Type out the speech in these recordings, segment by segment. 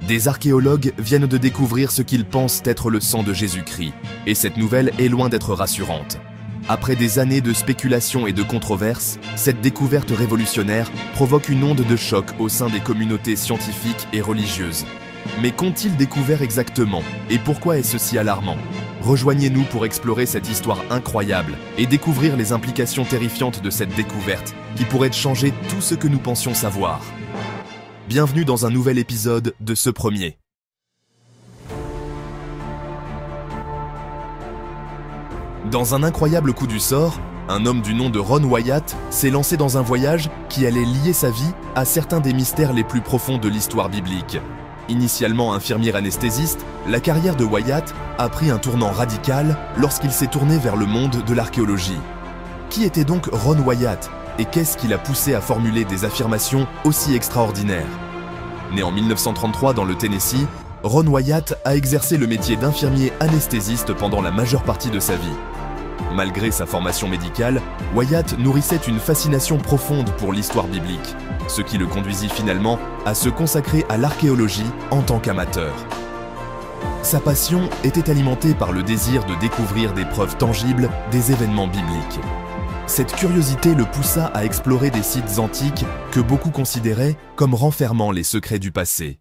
Des archéologues viennent de découvrir ce qu'ils pensent être le sang de Jésus-Christ, et cette nouvelle est loin d'être rassurante. Après des années de spéculation et de controverses, cette découverte révolutionnaire provoque une onde de choc au sein des communautés scientifiques et religieuses. Mais qu'ont-ils découvert exactement, et pourquoi est-ce si alarmant? Rejoignez-nous pour explorer cette histoire incroyable et découvrir les implications terrifiantes de cette découverte qui pourrait changer tout ce que nous pensions savoir. Bienvenue dans un nouvel épisode de Ce Premier. Dans un incroyable coup du sort, un homme du nom de Ron Wyatt s'est lancé dans un voyage qui allait lier sa vie à certains des mystères les plus profonds de l'histoire biblique. Initialement infirmier anesthésiste, la carrière de Wyatt a pris un tournant radical lorsqu'il s'est tourné vers le monde de l'archéologie. Qui était donc Ron Wyatt et qu'est-ce qui l'a poussé à formuler des affirmations aussi extraordinaires? Né en 1933 dans le Tennessee, Ron Wyatt a exercé le métier d'infirmier anesthésiste pendant la majeure partie de sa vie. Malgré sa formation médicale, Wyatt nourrissait une fascination profonde pour l'histoire biblique, ce qui le conduisit finalement à se consacrer à l'archéologie en tant qu'amateur. Sa passion était alimentée par le désir de découvrir des preuves tangibles des événements bibliques. Cette curiosité le poussa à explorer des sites antiques que beaucoup considéraient comme renfermant les secrets du passé.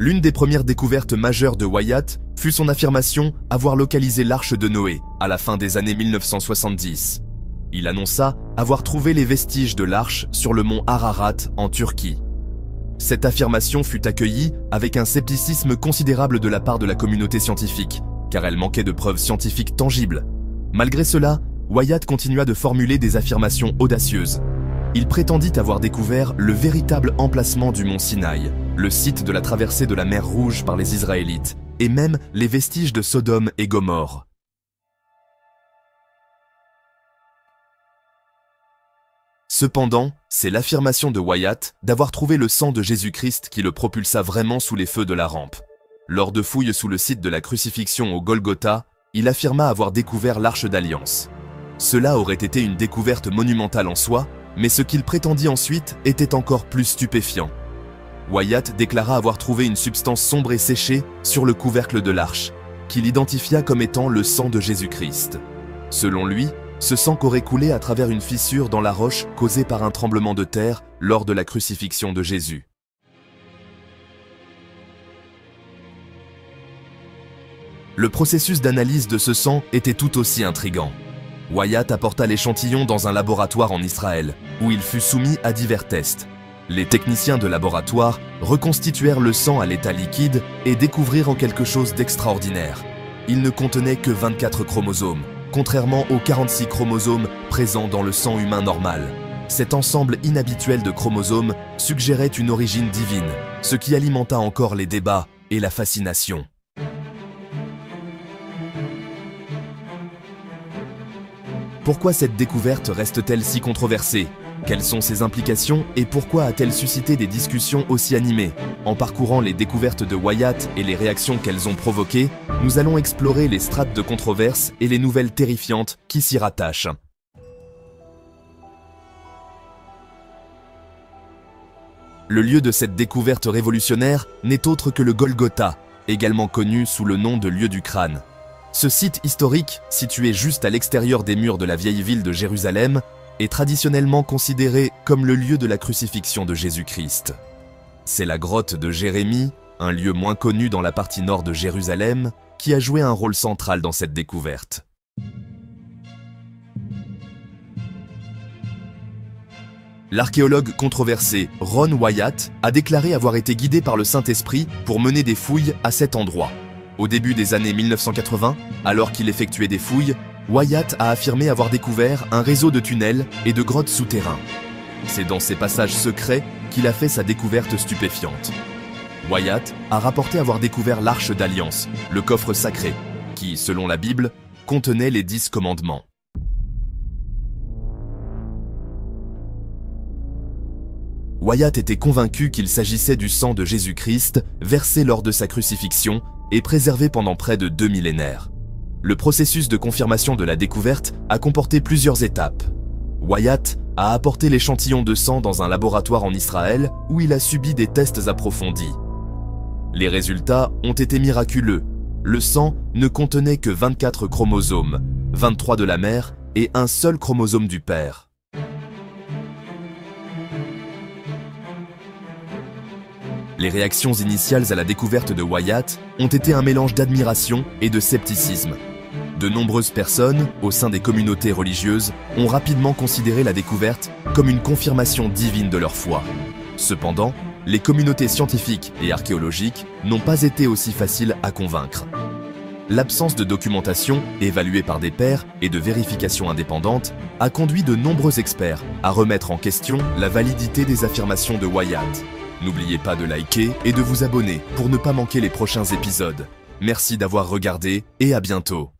L'une des premières découvertes majeures de Wyatt fut son affirmation avoir localisé l'arche de Noé à la fin des années 1970. Il annonça avoir trouvé les vestiges de l'arche sur le mont Ararat en Turquie. Cette affirmation fut accueillie avec un scepticisme considérable de la part de la communauté scientifique, car elle manquait de preuves scientifiques tangibles. Malgré cela, Wyatt continua de formuler des affirmations audacieuses. Il prétendit avoir découvert le véritable emplacement du mont Sinaï, le site de la traversée de la mer Rouge par les Israélites, et même les vestiges de Sodome et Gomorrhe. Cependant, c'est l'affirmation de Wyatt d'avoir trouvé le sang de Jésus-Christ qui le propulsa vraiment sous les feux de la rampe. Lors de fouilles sous le site de la crucifixion au Golgotha, il affirma avoir découvert l'Arche d'Alliance. Cela aurait été une découverte monumentale en soi, mais ce qu'il prétendit ensuite était encore plus stupéfiant. Wyatt déclara avoir trouvé une substance sombre et séchée sur le couvercle de l'arche, qu'il identifia comme étant le sang de Jésus-Christ. Selon lui, ce sang aurait coulé à travers une fissure dans la roche causée par un tremblement de terre lors de la crucifixion de Jésus. Le processus d'analyse de ce sang était tout aussi intrigant. Wyatt apporta l'échantillon dans un laboratoire en Israël, où il fut soumis à divers tests. Les techniciens de laboratoire reconstituèrent le sang à l'état liquide et découvrirent en quelque chose d'extraordinaire. Il ne contenait que 24 chromosomes, contrairement aux 46 chromosomes présents dans le sang humain normal. Cet ensemble inhabituel de chromosomes suggérait une origine divine, ce qui alimenta encore les débats et la fascination. Pourquoi cette découverte reste-t-elle si controversée? Quelles sont ses implications et pourquoi a-t-elle suscité des discussions aussi animées? En parcourant les découvertes de Wyatt et les réactions qu'elles ont provoquées, nous allons explorer les strates de controverse et les nouvelles terrifiantes qui s'y rattachent. Le lieu de cette découverte révolutionnaire n'est autre que le Golgotha, également connu sous le nom de lieu du crâne. Ce site historique, situé juste à l'extérieur des murs de la vieille ville de Jérusalem, est traditionnellement considéré comme le lieu de la crucifixion de Jésus-Christ. C'est la grotte de Jérémie, un lieu moins connu dans la partie nord de Jérusalem, qui a joué un rôle central dans cette découverte. L'archéologue controversé Ron Wyatt a déclaré avoir été guidé par le Saint-Esprit pour mener des fouilles à cet endroit. Au début des années 1980, alors qu'il effectuait des fouilles, Wyatt a affirmé avoir découvert un réseau de tunnels et de grottes souterrains. C'est dans ces passages secrets qu'il a fait sa découverte stupéfiante. Wyatt a rapporté avoir découvert l'Arche d'Alliance, le coffre sacré, qui, selon la Bible, contenait les 10 commandements. Wyatt était convaincu qu'il s'agissait du sang de Jésus-Christ versé lors de sa crucifixion et préservé pendant près de 2 millénaires. Le processus de confirmation de la découverte a comporté plusieurs étapes. Wyatt a apporté l'échantillon de sang dans un laboratoire en Israël où il a subi des tests approfondis. Les résultats ont été miraculeux. Le sang ne contenait que 24 chromosomes, 23 de la mère et un seul chromosome du père. Les réactions initiales à la découverte de Wyatt ont été un mélange d'admiration et de scepticisme. De nombreuses personnes, au sein des communautés religieuses, ont rapidement considéré la découverte comme une confirmation divine de leur foi. Cependant, les communautés scientifiques et archéologiques n'ont pas été aussi faciles à convaincre. L'absence de documentation, évaluée par des pairs et de vérification indépendante, a conduit de nombreux experts à remettre en question la validité des affirmations de Wyatt. N'oubliez pas de liker et de vous abonner pour ne pas manquer les prochains épisodes. Merci d'avoir regardé et à bientôt.